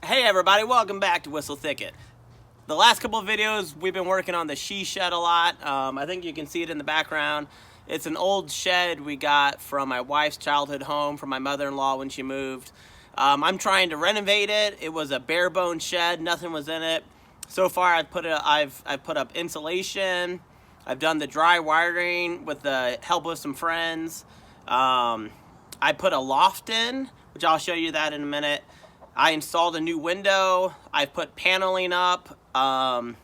Hey everybody, welcome back to Whistle Thicket. The last couple of videos we've been working on the she shed a lot. I think you can see it in the background. It's an old shed we got from my wife's childhood home from my mother-in-law when she moved. I'm trying to renovate it. It was a bare bone shed, nothing was in it. So far I've put up insulation. I've done the dry wiring with the help of some friends. I put a loft in, which I'll show you that in a minute. I installed a new window. I put paneling up on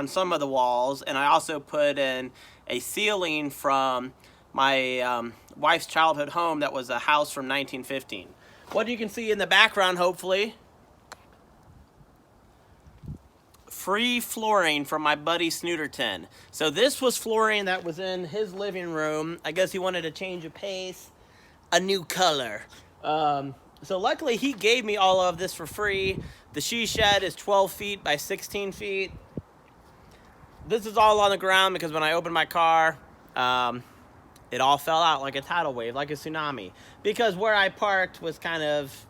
some of the walls, and I also put in a ceiling from my wife's childhood home that was a house from 1915. What you can see in the background, hopefully, free flooring from my buddy Snooterton. So this was flooring that was in his living room. I guess he wanted a change of pace, a new color. So luckily he gave me all of this for free. The she shed is 12 feet by 16 feet. This is all on the ground because when I opened my car, it all fell out like a tidal wave, like a tsunami. Because where I parked was kind of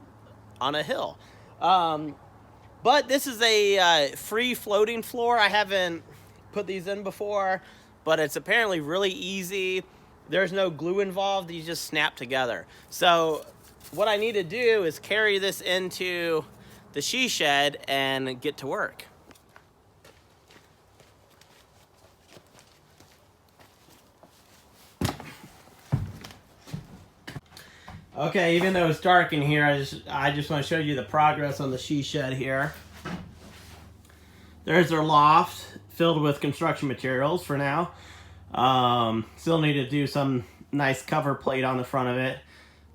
on a hill. But this is a free floating floor. I haven't put these in before, but it's apparently really easy. There's no glue involved. These just snap together. So what I need to do is carry this into the she shed and get to work. Okay, even though it's dark in here, I just want to show you the progress on the she shed here. There's our loft filled with construction materials for now. Still need to do some nice cover plate on the front of it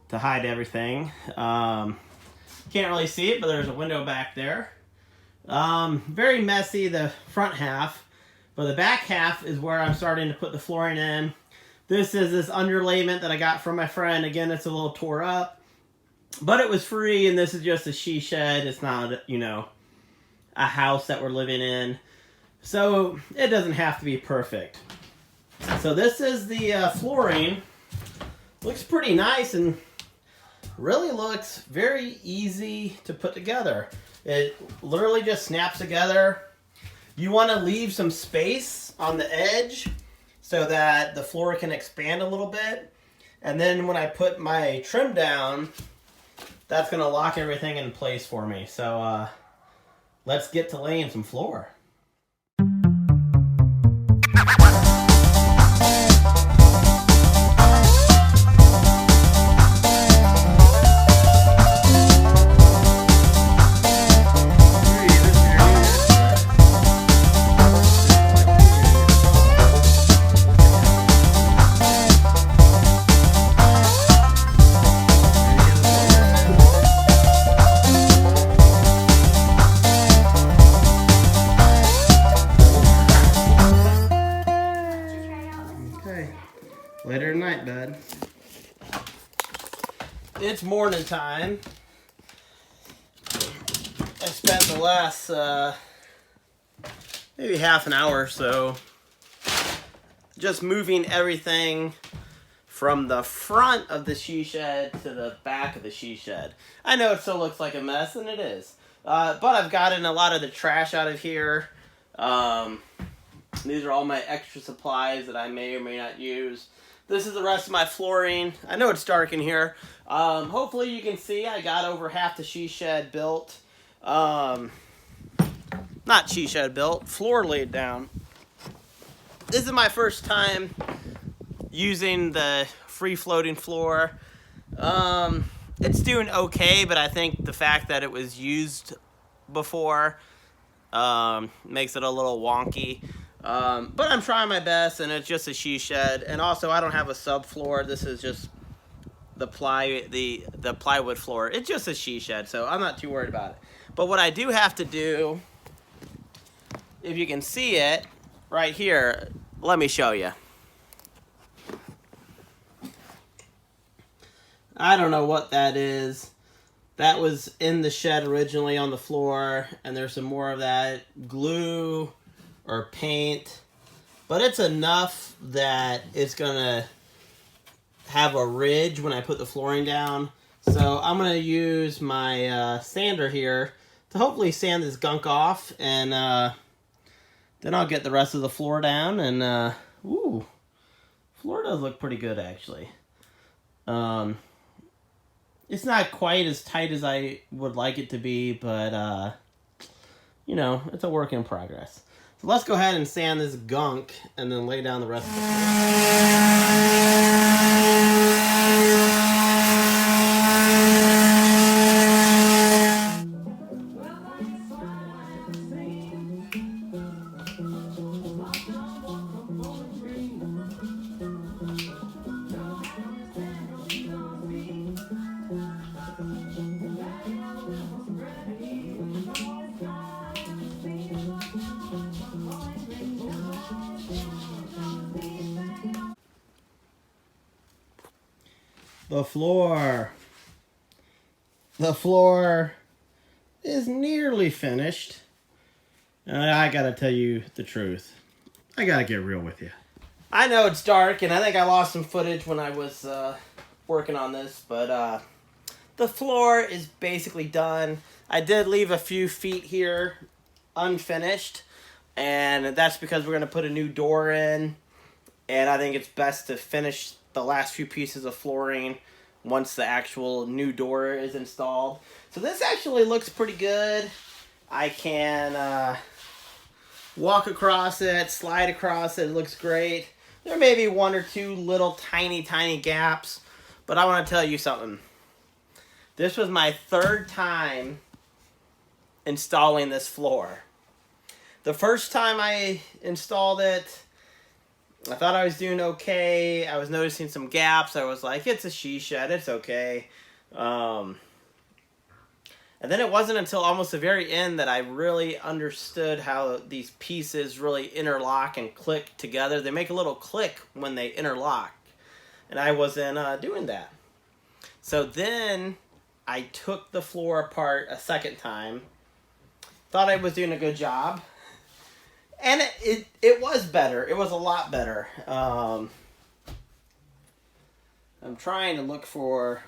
to hide everything. Can't really see it, but there's a window back there. Very messy, the front half, but the back half is where I'm starting to put the flooring in. This is this underlayment that I got from my friend. Again, it's a little tore up, but it was free, and this is just a she shed. It's not, you know, a house that we're living in. So it doesn't have to be perfect. So this is the flooring. Looks pretty nice and really looks very easy to put together. It literally just snaps together. You want to leave some space on the edge so that the floor can expand a little bit. And then when I put my trim down, that's going to lock everything in place for me. So let's get to laying some floor. Later tonight, bud. It's morning time. I spent the last maybe half an hour or so just moving everything from the front of the she shed to the back of the she shed. I know it still looks like a mess, and it is. But I've gotten a lot of the trash out of here. These are all my extra supplies that I may or may not use. This is the rest of my flooring. I know it's dark in here. Hopefully you can see I got over half the she shed built. Not she shed built, floor laid down. This is my first time using the free floating floor. It's doing okay, but I think the fact that it was used before makes it a little wonky. But I'm trying my best, and it's just a she shed. And also, I don't have a subfloor. This is just the plywood floor. It's just a she shed, so I'm not too worried about it. But what I do have to do, if you can see it right here, let me show you. I don't know what that is. That was in the shed originally on the floor, and there's some more of that glue or paint, but it's enough that it's gonna have a ridge when I put the flooring down. So I'm gonna use my sander here to hopefully sand this gunk off, and then I'll get the rest of the floor down, and ooh, floor does look pretty good actually. It's not quite as tight as I would like it to be, but you know, it's a work in progress. So let's go ahead and sand this gunk and then lay down the rest of the floor. The floor is nearly finished. I gotta tell you the truth. I gotta get real with you. I know it's dark, and I think I lost some footage when I was working on this, but the floor is basically done. I did leave a few feet here unfinished, and that's because we're gonna put a new door in, and I think it's best to finish the last few pieces of flooring once the actual new door is installed. So this actually looks pretty good. I can walk across it, slide across it. It looks great. There may be one or two little tiny gaps, but I want to tell you something. This was my third time installing this floor. The first time I installed it, I thought I was doing okay. I was noticing some gaps. I was like, it's a she shed, it's okay. And then it wasn't until almost the very end that I really understood how these pieces really interlock and click together. They make a little click when they interlock. And I wasn't doing that. So then I took the floor apart a second time. Thought I was doing a good job. And it was better. It was a lot better. I'm trying to look for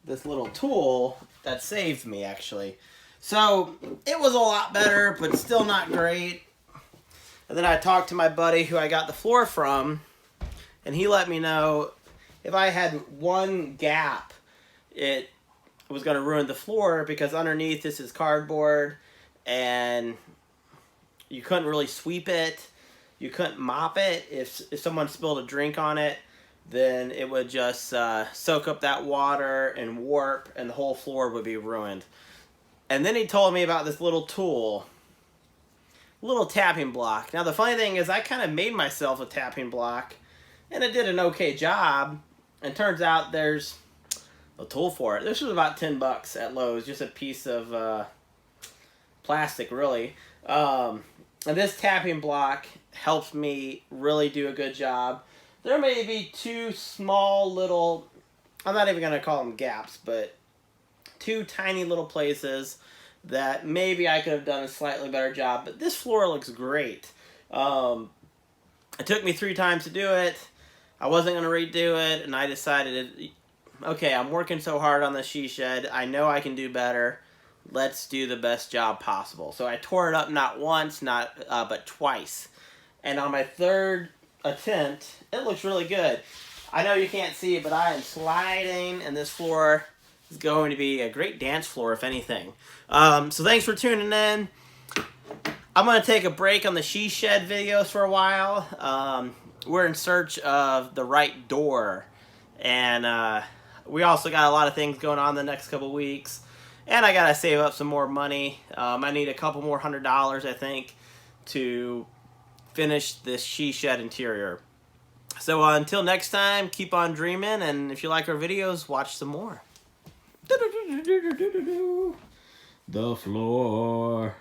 this little tool that saved me, actually. So it was a lot better, but still not great. And then I talked to my buddy who I got the floor from, and he let me know if I had one gap, it was going to ruin the floor, because underneath this is cardboard, and you couldn't really sweep it. You couldn't mop it. If someone spilled a drink on it, then it would just soak up that water and warp, and the whole floor would be ruined. And then he told me about this little tool, little tapping block. Now the funny thing is I kind of made myself a tapping block, and it did an okay job. And turns out there's a tool for it. This was about $10 at Lowe's, just a piece of plastic, really. And this tapping block helps me really do a good job. There may be two small little, I'm not even going to call them gaps, but two tiny little places that maybe I could have done a slightly better job. But this floor looks great. It took me 3 times to do it. I wasn't going to redo it, and I decided, okay, I'm working so hard on the she shed. I know I can do better. Let's do the best job possible. So I tore it up not once, but twice. And on my third attempt, it looks really good. I know you can't see it, but I am sliding, and this floor is going to be a great dance floor, if anything. So thanks for tuning in. I'm going to take a break on the she shed videos for a while. We're in search of the right door, and we also got a lot of things going on the next couple weeks. And I gotta save up some more money. I need a couple more $100, I think, to finish this she shed interior. So until next time, keep on dreaming, and if you like our videos, watch some more. The floor.